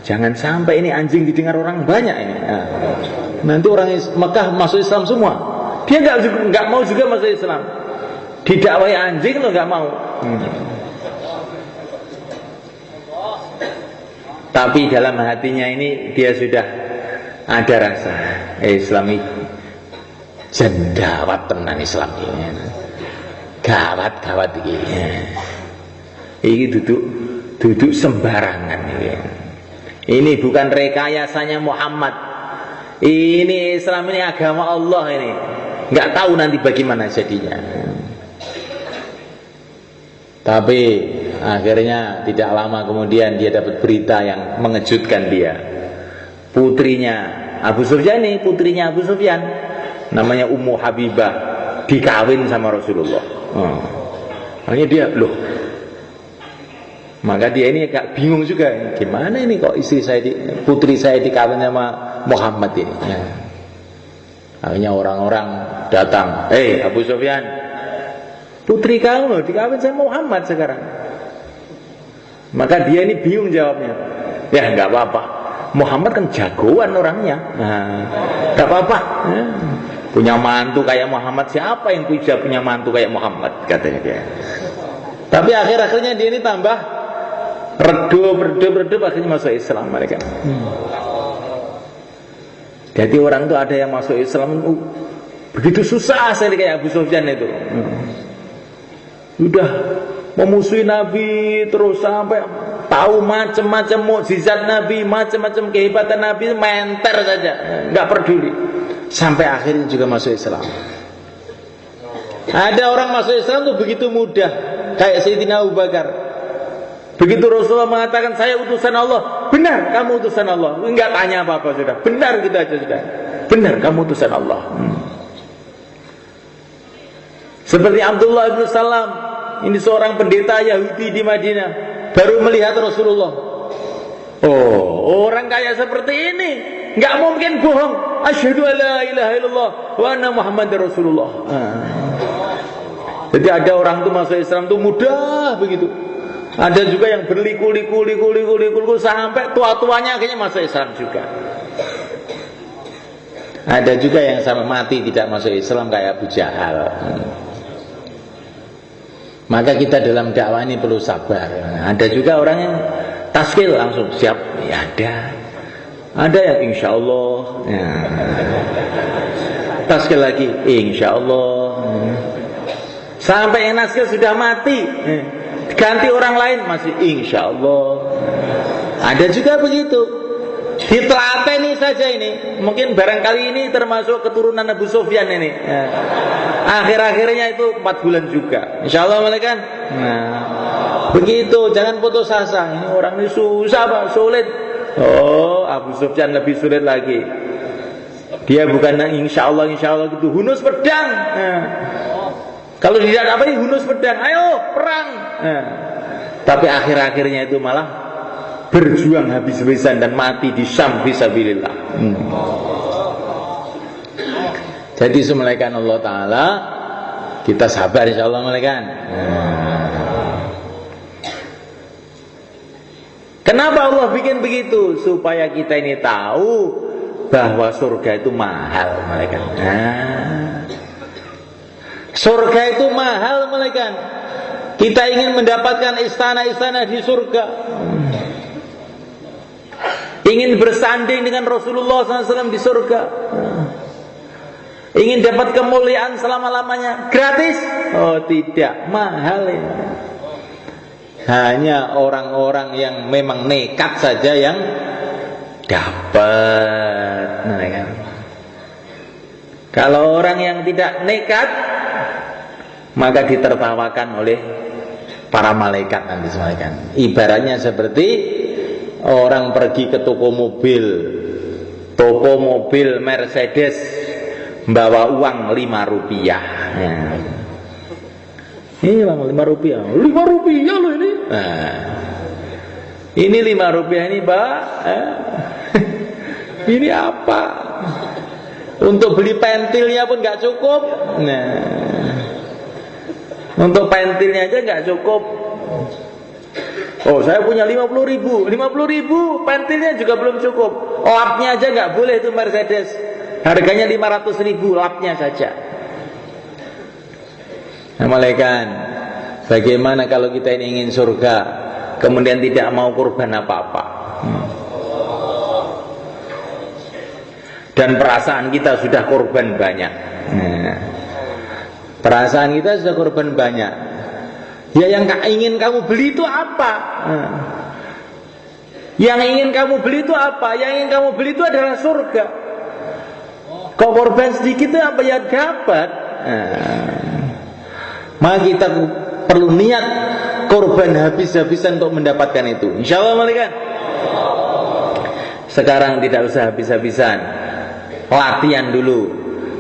Jangan sampai ini anjing didengar orang banyak ini. Nanti orang Mekah masuk Islam semua. Dia nggak mau juga masuk Islam. Didakwai anjing lo nggak mau. Tapi dalam hatinya ini dia sudah ada rasa Islami jendawat tenan Islam ini. Gawat ini. Ini duduk sembarangan ini. Ini bukan rekayasanya Muhammad. Ini Islam, ini agama Allah ini. Nggak tahu nanti bagaimana jadinya. Tapi akhirnya tidak lama kemudian dia dapat berita yang mengejutkan dia. Putrinya Abu Sufyan ini, putrinya Abu Sufyan, namanya Ummu Habibah, dikawin sama Rasulullah. Makanya dia, loh, maka dia ini agak bingung juga, gimana ini kok istri saya, putri saya dikawin sama Muhammad ini. Akhirnya orang-orang datang, Abu Sufyan, putri kamu dikawin sama Muhammad sekarang. Maka dia ini bingung jawabnya. Ya nggak apa-apa, Muhammad kan jagoan orangnya, nggak apa-apa. Punya mantu kayak Muhammad, siapa yang tidak punya mantu kayak Muhammad, katanya dia. Tapi akhir-akhirnya dia ini tambah redup, akhirnya masuk Islam mereka. Jadi orang itu ada yang masuk Islam begitu susah sekali kayak Abu Sufyan itu. Udah memusuhi Nabi terus sampai tahu macam-macam mukjizat Nabi, macam-macam kehebatan Nabi, menter saja, nggak peduli. Sampai akhirnya juga masuk Islam. Ada orang masuk Islam tuh begitu mudah, kayak Sayyidina Abu Bakar. Begitu Rasulullah mengatakan saya utusan Allah, benar kamu utusan Allah, enggak tanya apa-apa sudah, benar gitu aja sudah, benar kamu utusan Allah. Seperti Abdullah bin Salam, ini seorang pendeta Yahudi di Madinah, baru melihat Rasulullah. Oh, orang kaya seperti ini nggak mungkin bohong. Asyhadu alla ilaha illallah wa anna Muhammadar Rasulullah. Jadi ada orang tuh masuk Islam tuh mudah begitu. Ada juga yang berliku-liku sampai tua-tuanya akhirnya masuk Islam juga. Ada juga yang sampai mati tidak masuk Islam kayak Abu Jahal. Maka kita dalam dakwah ini perlu sabar. Ada juga orang yang taskil langsung siap, ya ada yang insya Allah, ya. Taskil lagi, insya Allah. Sampai yang taskil sudah mati, ganti orang lain masih insya Allah. Ada juga begitu. Ditelateni saja ini. Mungkin barangkali ini termasuk keturunan Abu Sufyan ini. Akhir-akhirnya itu 4 bulan juga. Insya Allah malaikat. Nah, begitu. Jangan putus asa. Ini orang ini susah Pak, sulit. Oh, Abu Sufyan lebih sulit lagi. Dia bukan insya Allah gitu. Hunus pedang. Nah, kalau tidak apa ini hunus pedang. Ayo perang. Nah, tapi akhir-akhirnya itu malah berjuang habis-habisan dan mati di Syam fisabilillah. Jadi semulaikan Allah Ta'ala, kita sabar insyaallah malaikat. Kenapa Allah bikin begitu? Supaya kita ini tahu bahwa surga itu mahal malaikat. Surga itu mahal malaikat. Kita ingin mendapatkan istana-istana di surga, ingin bersanding dengan Rasulullah SAW di surga, ingin dapat kemuliaan selama-lamanya, gratis? Oh tidak, mahal ini. Hanya orang-orang yang memang nekat saja yang dapat. Nah, kan? Kalau orang yang tidak nekat, maka ditertawakan oleh para malaikat nanti semacam. Ibaratnya seperti orang pergi ke toko mobil Mercedes, bawa uang 5 rupiah. Ini bang 5 rupiah, 5 rupiah loh ini. Ini 5 rupiah ini Mbak. Ini apa? Untuk beli pentilnya pun nggak cukup. Untuk pentilnya aja nggak cukup. Oh saya punya 50.000 pentilnya juga belum cukup. Lapnya aja nggak boleh itu Mercedes. Harganya 500.000 lapnya saja. Nah, malaikat, bagaimana kalau kita ini ingin surga, kemudian tidak mau kurban apa-apa? Dan perasaan kita sudah korban banyak. Perasaan kita sudah korban banyak. Ya yang ingin kamu beli itu apa? Yang ingin kamu beli itu apa? Yang ingin kamu beli itu adalah surga. Kau korban sedikit itu apa ya dapat? Maka kita perlu niat korban habis-habisan untuk mendapatkan itu. Insya Allah malaikat. Sekarang tidak usah habis-habisan. Latihan dulu.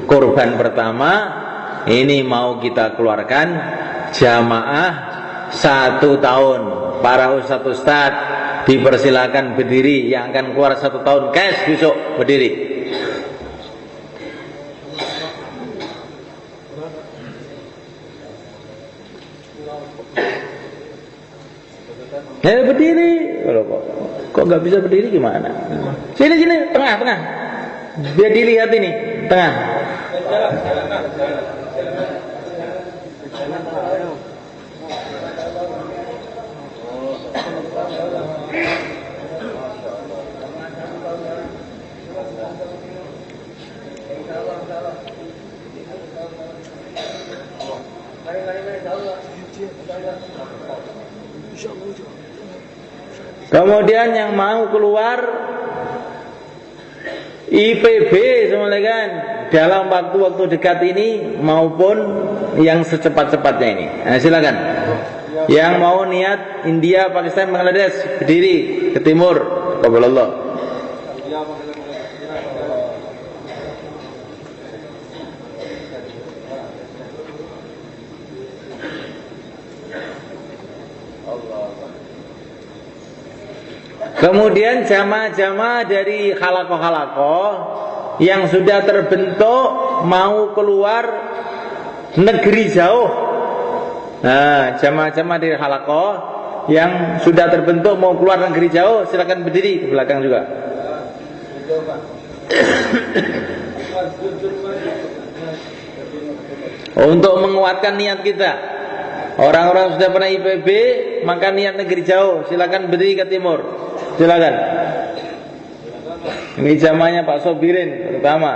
Korban pertama ini mau kita keluarkan jamaah 1 tahun. Para ustadz dipersilakan berdiri. Yang akan keluar 1 tahun cash besok berdiri. Berdiri. Kok nggak bisa berdiri gimana? Sini tengah. Biar dilihat ini tengah. Kemudian yang mau keluar IPB semalakan dalam waktu dekat ini maupun yang secepat-cepatnya ini. Nah, silakan. Yang mau niat India, Pakistan, Bangladesh berdiri ke timur. Qabalallah. Kemudian jamaah-jamaah dari halakoh-halakoh yang sudah terbentuk mau keluar negeri jauh. Nah, jamaah-jamaah dari halakoh yang sudah terbentuk mau keluar negeri jauh, silakan berdiri ke belakang juga. Untuk menguatkan niat kita. Orang-orang sudah pernah IPB, maka niat negeri jauh, silakan berdiri ke timur. Silakan. Ini zamannya Pak Sobirin terutama.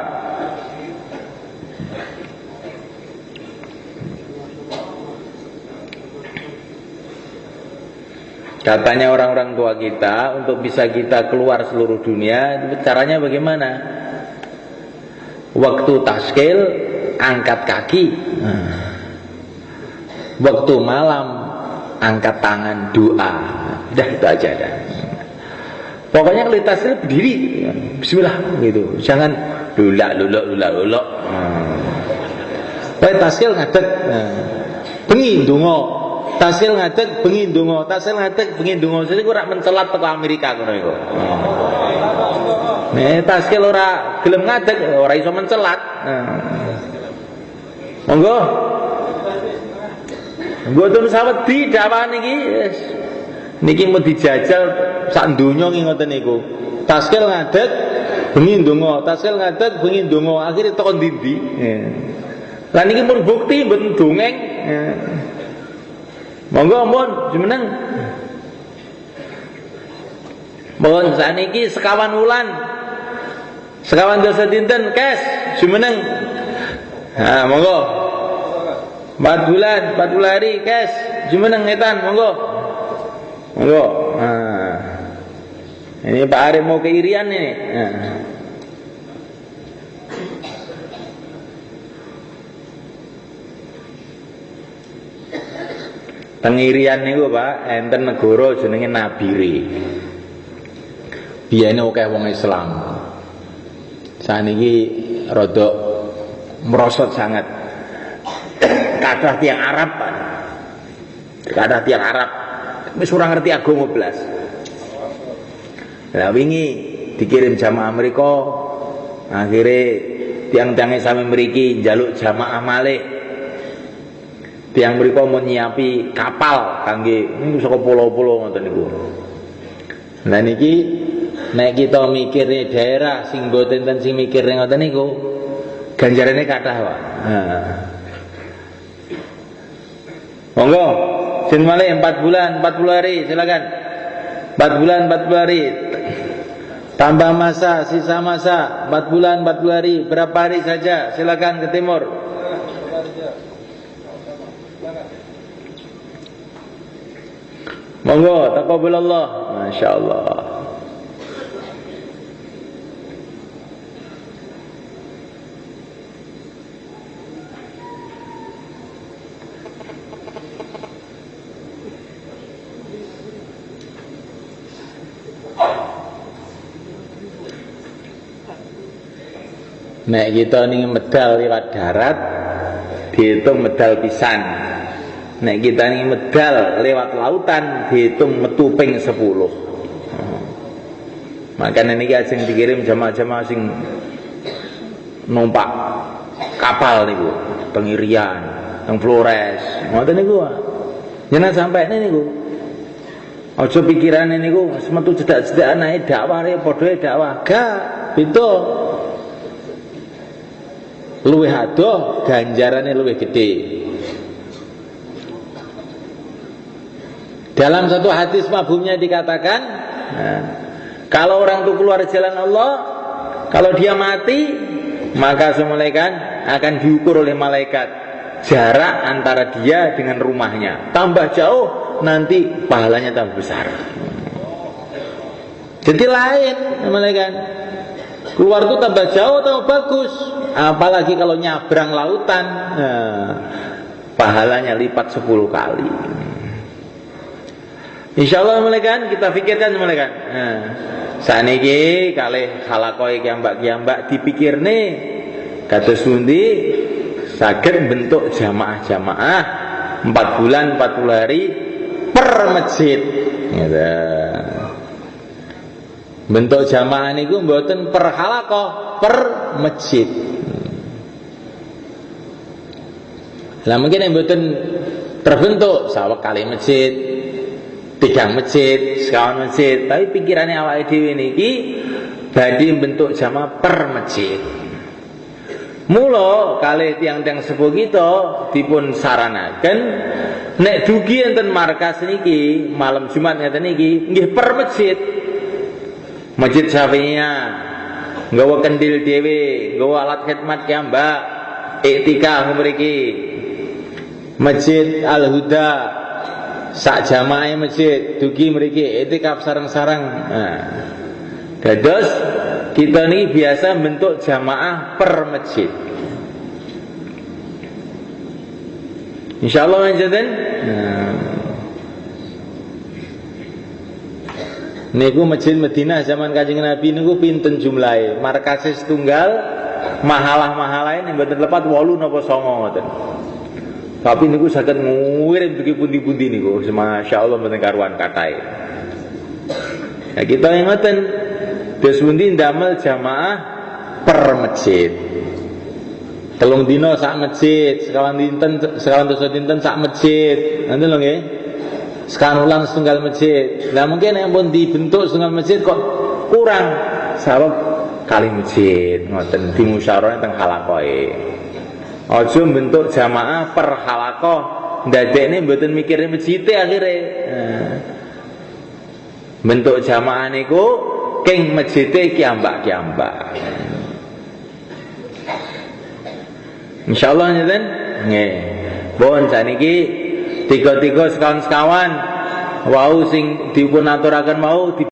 Katanya orang-orang tua kita, untuk bisa kita keluar seluruh dunia, caranya bagaimana? Waktu taskil angkat kaki, waktu malam angkat tangan doa. Udah itu aja dah. Pokoknya kalau taskil berdiri, bismillah gitu. Jangan lulak. Baik taskil ngadeg, bengi ndonga. Taskil ngadeg bengi ndonga, taskil ngadeg bengi ndonga. Jadi ora mencelat teko Amerika ngono iku. Nek taskil ora gelem ngadeg, ora iso mencelat. Monggo. Mboten sawedi dakwah niki wis. Niki mau dijajal sak donya nggih ngoten niku. Taskil ngadeg bengi ndonga, taskil ngadeg bengi ndonga, akhire teko ndi-ndi. Lah niki pun bukti mboten dongeng. Monggo ampun jumeneng. Mohon saniki sekawan wulan. Sekawan dosa dinten kes jumeneng. Ha monggo. 4 bulan, 40 hari kes jumeneng ngetan monggo. Monggo. Nah. Ini Pak Arif mau ke Irian ini. Nah. Tengirian niku Pak, enten negara jenenge Nabire. Biyene akeh wong Islam. Saniki rada merosot sangat. Kathah tiyang Arab Pak. Kathah tiyang Arab wis ora ngerti agama blas. Lah wingi dikirim jamaah mriko, akhire tiang-tiange sami mriki njaluk jamaah malih. Tiang mriko mau nyiapi kapal kangge niku saka pulau-pulau ngoten niku. Lah niki nek kita mikirne daerah sing mboten ten sing mikirne ngoten niku, ganjarane kathah, Pak. Monggo, jen malih 4 bulan, 40 hari, silakan. 4 bulan, 40 hari. Tambah masa, sisa masa, 4 bulan, 40 hari, berapa hari saja, silakan ke timur. Monggo, taqabbalallah. Masyaallah. Nek kita ning medal lewat darat dihitung medal pisan. Nek kita ning medal lewat lautan dihitung metu ping 10. Makanya niki ajeng dikirim jamaah-jamaah sing numpak kapal niku, teng Irian, teng Flores. Ngoten niku. Jenengan sampene niku. Aja pikirane niku metu cedak-cedak anae dakwah padha dakwah. Gak, beda. Luwih adoh ganjarane luwih gede. Dalam satu hadis mabhumnya dikatakan, kalau orang itu keluar jalan Allah, kalau dia mati, maka semulaikan akan diukur oleh malaikat jarak antara dia dengan rumahnya. Tambah jauh, nanti pahalanya tambah besar. Jadi lain malaikat. Keluar itu tambah jauh tambah bagus. Apalagi kalau nyabrang lautan, pahalanya lipat 10 kali. Insyaallah malaikat kita pikirkan malaikat. Saniki kalih khalaqoe kiambak-kiambak dipikirne kados pundi saged bentuk jamaah-jamaah 4 bulan 40 hari per masjid. Bentuk jamaah niku mboten per halaqah, per masjid. Lah mungkin yang mboten terbentuk sawek kali masjid, 3 masjid, sekawan masjid, tapi pikirannya awake dhewe niki badhe bentuk jamaah per masjid. Mula kalih tiang-tiang sepuh kita dipun saranaken nek dugi enten markas niki malam Jumat ngeten niki nggih per masjid. Masjid Syafi'iyah nggawa kendil dhewe, nggawa alat khidmat kiambak, iktikaf mriki. Masjid Al-Huda sak jamaah masjid dugi mriki iktikaf sareng-sareng. Nah, dados kita ini biasa bentuk jamaah per masjid. Insyaallah manjaten. Niku masjid Madinah zaman Kanjeng Nabi niku pinten jumlahe? Markase setunggal, mahalah-mahalah ini mboten lepat 8 napa 9 ngoten. Tapi niku saged ngirim dugi pundi-pundi niku, masyaallah mboten karuan kathah. Ya kita yang ngoten. Dos pundi ndamel jamaah per masjid. 3 dina sak masjid, sekawan dosa dinten sak masjid. Nanti lho nggih. Sekarang ulang setunggal masjid. Lah mungkin yang pun dibentuk setunggal masjid kok kurang. Sabab kali masjid ngoten dimusyawarah teng halakoe. Aja bentuk jamaah per halakoh. Ndadekne mboten mikire masjid akhire. Bentuk jamaah niku king masjide kiambak-kiambak. Insyaallah ngeten. Nggih. Pun saniki tiga-tiga sekawan-sekawan wau sing dipun aturaken mau